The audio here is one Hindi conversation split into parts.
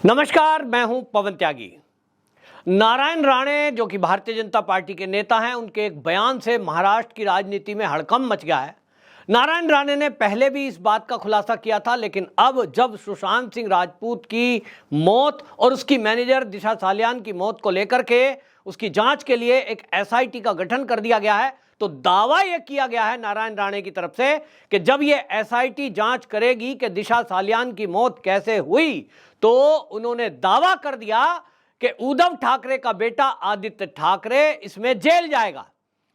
नमस्कार, मैं हूं पवन त्यागी। नारायण राणे जो कि भारतीय जनता पार्टी के नेता हैं, उनके एक बयान से महाराष्ट्र की राजनीति में हड़कंप मच गया है। नारायण राणे ने पहले भी इस बात का खुलासा किया था, लेकिन अब जब सुशांत सिंह राजपूत की मौत और उसकी मैनेजर दिशा सालियान की मौत को लेकर के उसकी जांच के लिए एक एसआईटी का गठन कर दिया गया है, तो दावा यह किया गया है नारायण राणे की तरफ से कि जब यह एसआईटी जांच करेगी कि दिशा सालियान की मौत कैसे हुई, तो उन्होंने दावा कर दिया कि उद्धव ठाकरे का बेटा आदित्य ठाकरे इसमें जेल जाएगा।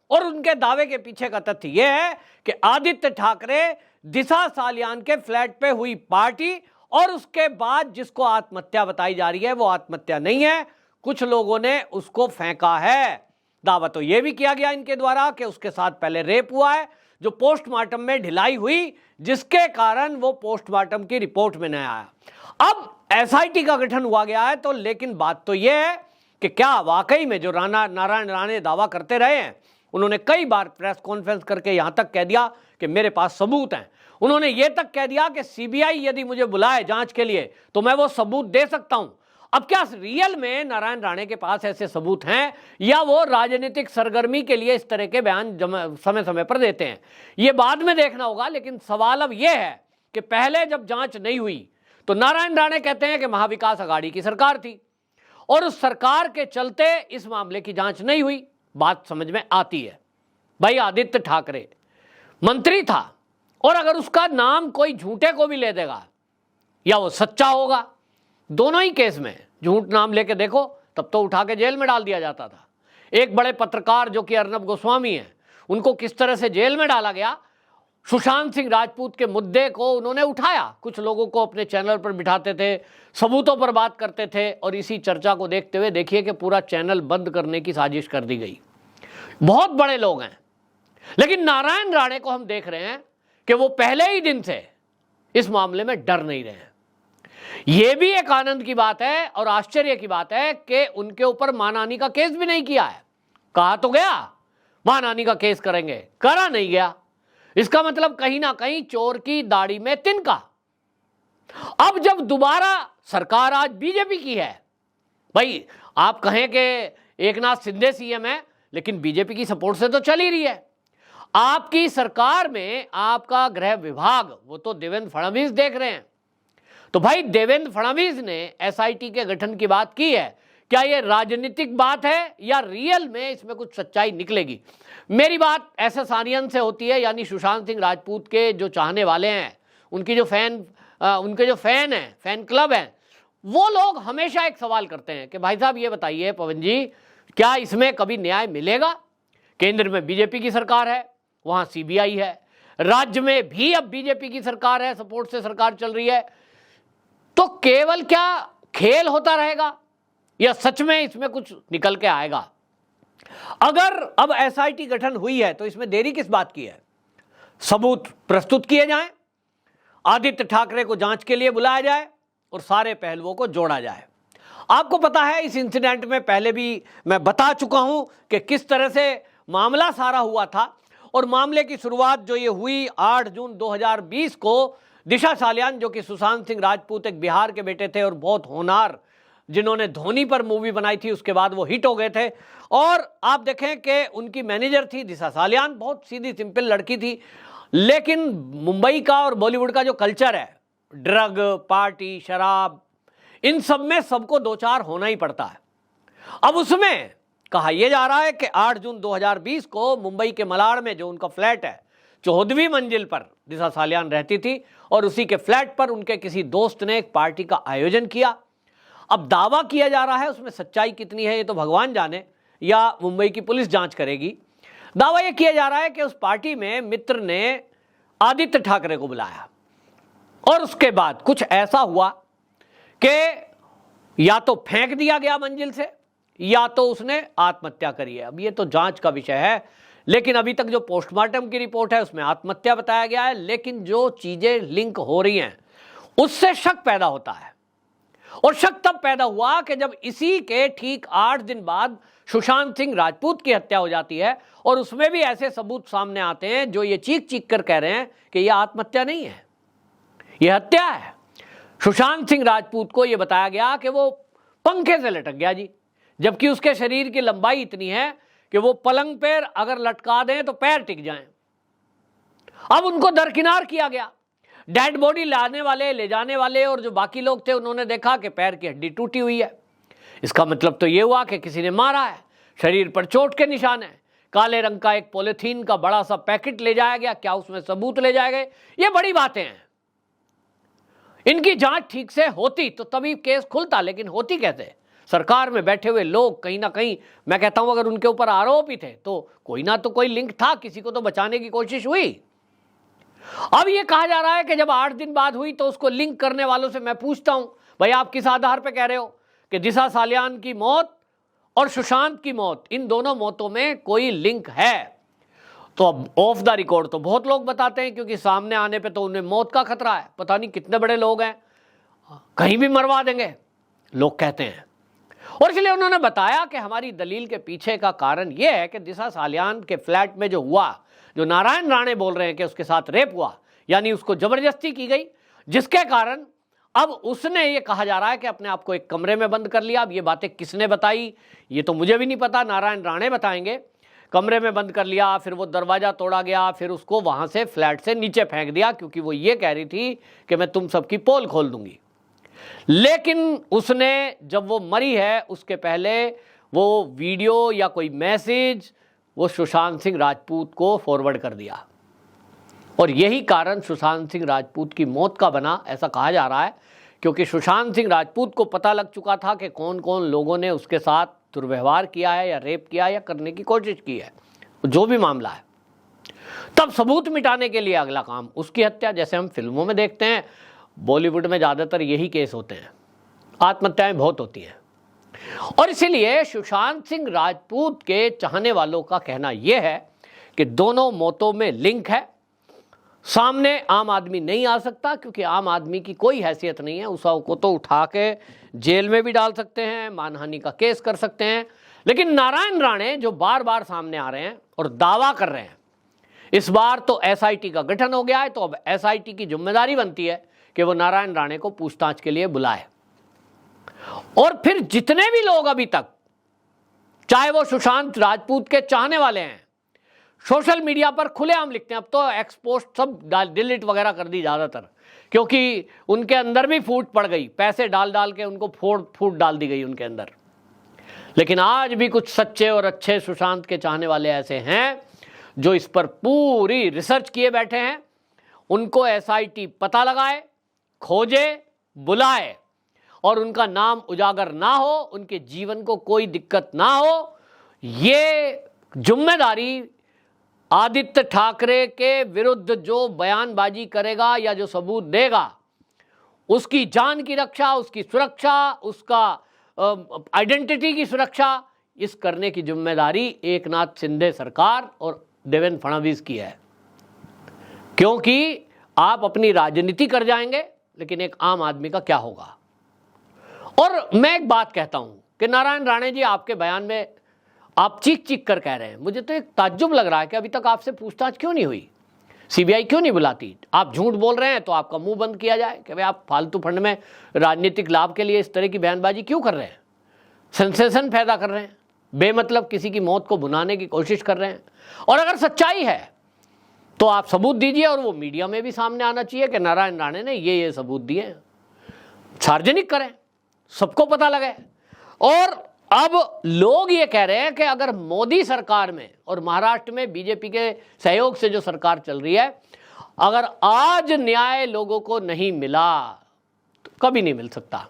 और उनके दावे के पीछे का तथ्य यह है कि आदित्य ठाकरे दिशा सालियान के फ्लैट पे हुई पार्टी और उसके बाद जिसको आत्महत्या बताई जा रही है वो आत्महत्या नहीं है, कुछ लोगों ने उसको फेंका है। दावा तो यह भी किया गया इनके द्वारा कि उसके साथ पहले रेप हुआ है, जो पोस्टमार्टम में ढिलाई हुई, जिसके कारण वो पोस्टमार्टम की रिपोर्ट में नहीं आया। अब एसआईटी का गठन हुआ गया है, तो लेकिन बात तो यह है कि क्या वाकई में जो नारायण राणे दावा करते रहे हैं, उन्होंने कई बार प्रेस कॉन्फ्रेंस करके यहां तक कह दिया कि मेरे पास सबूत हैं। उन्होंने यह तक कह दिया कि सीबीआई यदि मुझे बुलाए जांच के लिए तो मैं वो सबूत दे सकता हूं। अब क्या रियल में नारायण राणे के पास ऐसे सबूत हैं या वो राजनीतिक सरगर्मी के लिए इस तरह के बयान समय समय पर देते हैं, ये बाद में देखना होगा। लेकिन सवाल अब यह है कि पहले जब जांच नहीं हुई तो नारायण राणे कहते हैं कि महाविकास अघाड़ी की सरकार थी और उस सरकार के चलते इस मामले की जांच नहीं हुई। बात समझ में आती है। भाई, आदित्य ठाकरे मंत्री था और अगर उसका नाम कोई झूठे को भी ले देगा या वो सच्चा होगा, दोनों ही केस में झूठ नाम लेके देखो तब तो उठा के जेल में डाल दिया जाता था। एक बड़े पत्रकार जो कि अर्नब गोस्वामी हैं, उनको किस तरह से जेल में डाला गया। सुशांत सिंह राजपूत के मुद्दे को उन्होंने उठाया, कुछ लोगों को अपने चैनल पर बिठाते थे, सबूतों पर बात करते थे, और इसी चर्चा को देखते हुए देखिए कि पूरा चैनल बंद करने की साजिश कर दी गई। बहुत बड़े लोग हैं, लेकिन नारायण राणे को हम देख रहे हैं कि वो पहले ही दिन से इस मामले में डर नहीं रहे हैं। यह भी एक आनंद की बात है और आश्चर्य की बात है कि उनके ऊपर मानहानि का केस भी नहीं किया है। कहा तो गया मानहानि का केस करेंगे, करा नहीं गया। इसका मतलब कहीं ना कहीं चोर की दाढ़ी में तिनका। अब जब दोबारा सरकार आज बीजेपी की है, भाई आप कहें कि एकनाथ शिंदे सीएम है, लेकिन बीजेपी की सपोर्ट से तो चल ही रही है। आपकी सरकार में आपका गृह विभाग वो तो देवेंद्र फडणवीस देख रहे हैं। तो भाई, देवेंद्र फडणवीस ने एसआईटी के गठन की बात की है, क्या ये राजनीतिक बात है या रियल में इसमें कुछ सच्चाई निकलेगी? मेरी बात एसएस आर्यन से होती है, यानी सुशांत सिंह राजपूत के जो चाहने वाले हैं, उनके जो फैन हैं, फैन क्लब हैं, वो लोग हमेशा एक सवाल करते हैं कि भाई साहब ये बताइए पवन जी, क्या इसमें कभी न्याय मिलेगा? केंद्र में बीजेपी की सरकार है, वहां सीबीआई है, राज्य में भी अब बीजेपी की सरकार है, सपोर्ट से सरकार चल रही है, तो केवल क्या खेल होता रहेगा या सच में इसमें कुछ निकल के आएगा? अगर अब एसआईटी गठन हुई है तो इसमें देरी किस बात की है? सबूत प्रस्तुत किए जाएं, आदित्य ठाकरे को जांच के लिए बुलाया जाए और सारे पहलुओं को जोड़ा जाए। आपको पता है, इस इंसिडेंट में पहले भी मैं बता चुका हूं कि किस तरह से मामला सारा हुआ था। और मामले की शुरुआत जो ये हुई 8 जून 2020 को, दिशा सालियान जो कि सुशांत सिंह राजपूत एक बिहार के बेटे थे और बहुत होनहार, जिन्होंने धोनी पर मूवी बनाई थी, उसके बाद वो हिट हो गए थे। और आप देखें कि उनकी मैनेजर थी दिशा सालियान, बहुत सीधी सिंपल लड़की थी, लेकिन मुंबई का और बॉलीवुड का जो कल्चर है, ड्रग, पार्टी, शराब, इन सब में सबको दो चार होना ही पड़ता है। अब उसमें कहा यह जा रहा है कि 8 जून 2020 को मुंबई के मलाड में जो उनका फ्लैट है, 14वीं मंजिल पर दिशा सालियान रहती थी और उसी के फ्लैट पर उनके किसी दोस्त ने एक पार्टी का आयोजन किया। अब दावा किया जा रहा है, उसमें सच्चाई कितनी है ये तो भगवान जाने, या मुंबई की पुलिस जांच करेगी। दावा यह किया जा रहा है कि उस पार्टी में मित्र ने आदित्य ठाकरे को बुलाया और उसके बाद कुछ ऐसा हुआ कि या तो फेंक दिया गया मंजिल से या तो उसने आत्महत्या करी है। अब ये तो जांच का विषय है, लेकिन अभी तक जो पोस्टमार्टम की रिपोर्ट है उसमें आत्महत्या बताया गया है। लेकिन जो चीजें लिंक हो रही हैं उससे शक पैदा होता है, और शक तब पैदा हुआ कि जब इसी के ठीक 8 दिन बाद सुशांत सिंह राजपूत की हत्या हो जाती है और उसमें भी ऐसे सबूत सामने आते हैं जो ये चीख चीख कर कह रहे हैं कि यह आत्महत्या नहीं है, यह हत्या है। सुशांत सिंह राजपूत को यह बताया गया कि वो पंखे से लटक गया जी, जबकि उसके शरीर की लंबाई इतनी है कि वो पलंग पर अगर लटका दें तो पैर टिक जाएं। अब उनको दरकिनार किया गया। डेड बॉडी लाने वाले, ले जाने वाले और जो बाकी लोग थे उन्होंने देखा कि पैर की हड्डी टूटी हुई है। इसका मतलब तो ये हुआ कि किसी ने मारा है। शरीर पर चोट के निशान है। काले रंग का एक पॉलिथीन का बड़ा सा पैकेट ले जाया गया। क्या उसमें सबूत ले जाए गए? ये बड़ी बातें हैं। इनकी जांच ठीक से होती तो तभी केस खुलता, लेकिन होती कैसे? सरकार में बैठे हुए लोग कहीं ना कहीं, मैं कहता हूं अगर उनके ऊपर आरोप ही थे तो कोई ना तो कोई लिंक था, किसी को तो बचाने की कोशिश हुई। अब ये कहा जा रहा है कि जब 8 दिन बाद हुई तो उसको लिंक करने वालों से मैं पूछता हूं, भाई आप किस आधार पर कह रहे हो कि दिशा सालियान की मौत और सुशांत की मौत, इन दोनों मौतों में कोई लिंक है? तो अब ऑफ द रिकॉर्ड तो बहुत लोग बताते हैं, क्योंकि सामने आने पे तो उन्हें मौत का खतरा है। पता नहीं कितने बड़े लोग हैं, कहीं भी मरवा देंगे लोग कहते हैं। और इसलिए उन्होंने बताया कि हमारी दलील के पीछे का कारण यह है कि दिशा सालियान के फ्लैट में जो हुआ, जो नारायण राणे बोल रहे हैं कि उसके साथ रेप हुआ, यानी उसको जबरदस्ती की गई, जिसके कारण अब उसने ये कहा जा रहा है कि अपने आप को एक कमरे में बंद कर लिया। अब ये बातें किसने बताई ये तो मुझे भी नहीं पता, नारायण राणे बताएंगे। कमरे में बंद कर लिया, फिर वो दरवाजा तोड़ा गया, फिर उसको वहां से फ्लैट से नीचे फेंक दिया, क्योंकि वो ये कह रही थी कि मैं तुम सबकी पोल खोल दूंगी। लेकिन उसने, जब वो मरी है उसके पहले वो वीडियो या कोई मैसेज वो सुशांत सिंह राजपूत को फॉरवर्ड कर दिया, और यही कारण सुशांत सिंह राजपूत की मौत का बना, ऐसा कहा जा रहा है। क्योंकि सुशांत सिंह राजपूत को पता लग चुका था कि कौन कौन लोगों ने उसके साथ दुर्व्यवहार किया है या रेप किया है या करने की कोशिश की है, जो भी मामला है। तब सबूत मिटाने के लिए अगला काम उसकी हत्या, जैसे हम फिल्मों में देखते हैं। बॉलीवुड में ज़्यादातर यही केस होते हैं, आत्महत्याएं बहुत होती हैं। और इसीलिए सुशांत सिंह राजपूत के चाहने वालों का कहना यह है कि दोनों मौतों में लिंक है। सामने आम आदमी नहीं आ सकता, क्योंकि आम आदमी की कोई हैसियत नहीं है। उसको तो उठा के जेल में भी डाल सकते हैं, मानहानि का केस कर सकते हैं। लेकिन नारायण राणे जो बार बार सामने आ रहे हैं और दावा कर रहे हैं, इस बार तो एसआईटी का गठन हो गया है, तो अब एसआईटी की जिम्मेदारी बनती है कि वो नारायण राणे को पूछताछ के लिए बुलाए। और फिर जितने भी लोग अभी तक, चाहे वो सुशांत राजपूत के चाहने वाले हैं, सोशल मीडिया पर खुलेआम लिखते हैं, अब तो एक्सपोस्ट सब डिलीट वगैरह कर दी ज़्यादातर, क्योंकि उनके अंदर भी फूट पड़ गई, पैसे डाल डाल के उनको फूट डाल दी गई उनके अंदर। लेकिन आज भी कुछ सच्चे और अच्छे सुशांत के चाहने वाले ऐसे हैं जो इस पर पूरी रिसर्च किए बैठे हैं। उनको एसआईटी पता लगाए, खोजे, बुलाए और उनका नाम उजागर ना हो, उनके जीवन को कोई दिक्कत ना हो, ये जिम्मेदारी आदित्य ठाकरे के विरुद्ध जो बयानबाजी करेगा या जो सबूत देगा, उसकी जान की रक्षा, उसकी सुरक्षा, उसका आइडेंटिटी की सुरक्षा, इस करने की जिम्मेदारी एकनाथ शिंदे सरकार और देवेंद्र फडणवीस की है। क्योंकि आप अपनी राजनीति कर जाएंगे, लेकिन एक आम आदमी का क्या होगा। और मैं एक बात कहता हूं कि नारायण राणे जी, आपके बयान में आप चीख चीख कर कह रहे हैं, मुझे तो एक ताज्जुब लग रहा है कि अभी तक आपसे पूछताछ क्यों नहीं हुई, सीबीआई क्यों नहीं बुलाती। आप झूठ बोल रहे हैं तो आपका मुंह बंद किया जाए कि भाई आप फालतू फंड में राजनीतिक लाभ के लिए इस तरह की बयानबाजी क्यों कर रहे हैं, सेंसेशन पैदा कर रहे हैं, बेमतलब किसी की मौत को भुनाने की कोशिश कर रहे हैं। और अगर सच्चाई है तो आप सबूत दीजिए, और वो मीडिया में भी सामने आना चाहिए कि नारायण राणे ने ये सबूत दिए हैं, सार्वजनिक करें, सबको पता लगे। और अब लोग ये कह रहे हैं कि अगर मोदी सरकार में और महाराष्ट्र में बीजेपी के सहयोग से जो सरकार चल रही है, अगर आज न्याय लोगों को नहीं मिला तो कभी नहीं मिल सकता।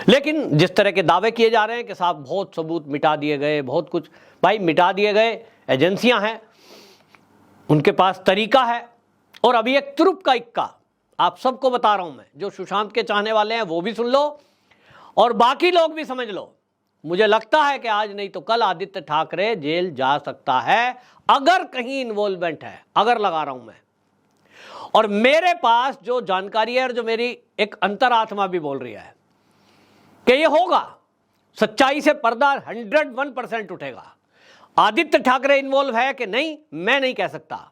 लेकिन जिस तरह के दावे किए जा रहे हैं कि साहब बहुत सबूत मिटा दिए गए, बहुत कुछ, भाई मिटा दिए गए, एजेंसियां हैं, उनके पास तरीका है। और अभी एक तुरुप का इक्का आप सबको बता रहा हूं मैं, जो सुशांत के चाहने वाले हैं वो भी सुन लो और बाकी लोग भी समझ लो। मुझे लगता है कि आज नहीं तो कल आदित्य ठाकरे जेल जा सकता है, अगर कहीं इन्वॉल्वमेंट है, अगर लगा रहा हूं मैं। और मेरे पास जो जानकारी है और जो मेरी एक अंतरात्मा भी बोल रही है कि ये होगा, सच्चाई से पर्दा 101% उठेगा। आदित्य ठाकरे इन्वॉल्व है कि नहीं, मैं नहीं कह सकता,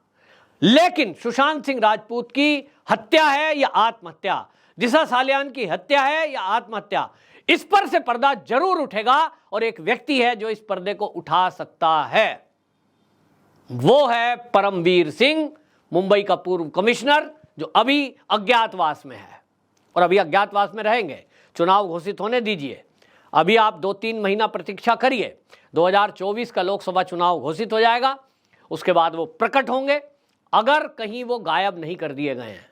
लेकिन सुशांत सिंह राजपूत की हत्या है या आत्महत्या, दिशा सालियान की हत्या है या आत्महत्या, इस पर से पर्दा जरूर उठेगा और एक व्यक्ति है जो इस पर्दे को उठा सकता है, वो है परमवीर सिंह, मुंबई का पूर्व कमिश्नर, जो अभी अज्ञातवास में है और अभी अज्ञातवास में रहेंगे। चुनाव घोषित होने दीजिए, अभी आप 2-3 महीना प्रतीक्षा करिए, 2024 का लोकसभा चुनाव घोषित हो जाएगा, उसके बाद वो प्रकट होंगे। अगर कहीं वो गायब नहीं कर दिए गए हैं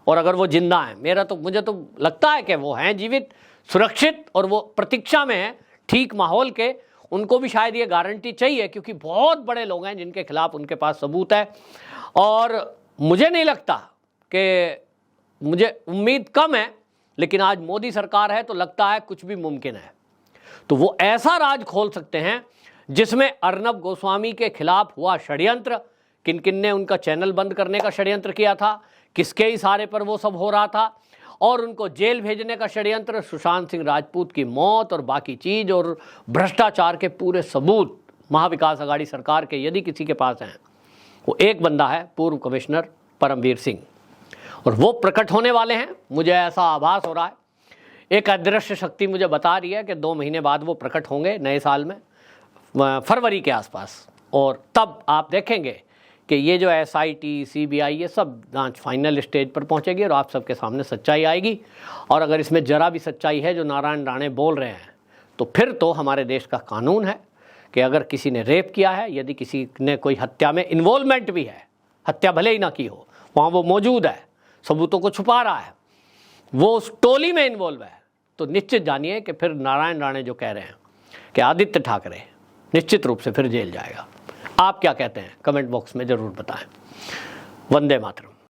और अगर वो जिंदा हैं, मुझे तो लगता है कि वो हैं जीवित, सुरक्षित, और वो प्रतीक्षा में हैं ठीक माहौल के। उनको भी शायद ये गारंटी चाहिए, क्योंकि बहुत बड़े लोग हैं जिनके खिलाफ उनके पास सबूत है। और मुझे नहीं लगता कि, मुझे उम्मीद कम है, लेकिन आज मोदी सरकार है तो लगता है कुछ भी मुमकिन है। तो वो ऐसा राज खोल सकते हैं जिसमें अर्नब गोस्वामी के खिलाफ हुआ षड्यंत्र, किन किन ने उनका चैनल बंद करने का षड्यंत्र किया था, किसके इशारे पर वो सब हो रहा था, और उनको जेल भेजने का षड्यंत्र, सुशांत सिंह राजपूत की मौत और बाकी चीज, और भ्रष्टाचार के पूरे सबूत महाविकास अघाड़ी सरकार के यदि किसी के पास हैं, वो एक बंदा है, पूर्व कमिश्नर परमवीर सिंह, और वो प्रकट होने वाले हैं। मुझे ऐसा आभास हो रहा है, एक अदृश्य शक्ति मुझे बता रही है कि 2 महीने बाद वो प्रकट होंगे, नए साल में, फरवरी के आसपास, और तब आप देखेंगे कि ये जो SIT, CBI, ये सब जांच फाइनल स्टेज पर पहुंचेगी और आप सबके सामने सच्चाई आएगी। और अगर इसमें जरा भी सच्चाई है जो नारायण राणे बोल रहे हैं, तो फिर तो हमारे देश का कानून है कि अगर किसी ने रेप किया है, यदि किसी ने कोई हत्या में इन्वॉल्वमेंट भी है, हत्या भले ही ना की हो, वहाँ वो मौजूद है, सबूतों को छुपा रहा है, वो उस टोली में इन्वॉल्व है, तो निश्चित जानिए कि फिर नारायण राणे जो कह रहे हैं कि आदित्य ठाकरे निश्चित रूप से फिर जेल जाएगा। आप क्या कहते हैं? कमेंट बॉक्स में ज़रूर बताएं। वंदे मातरम।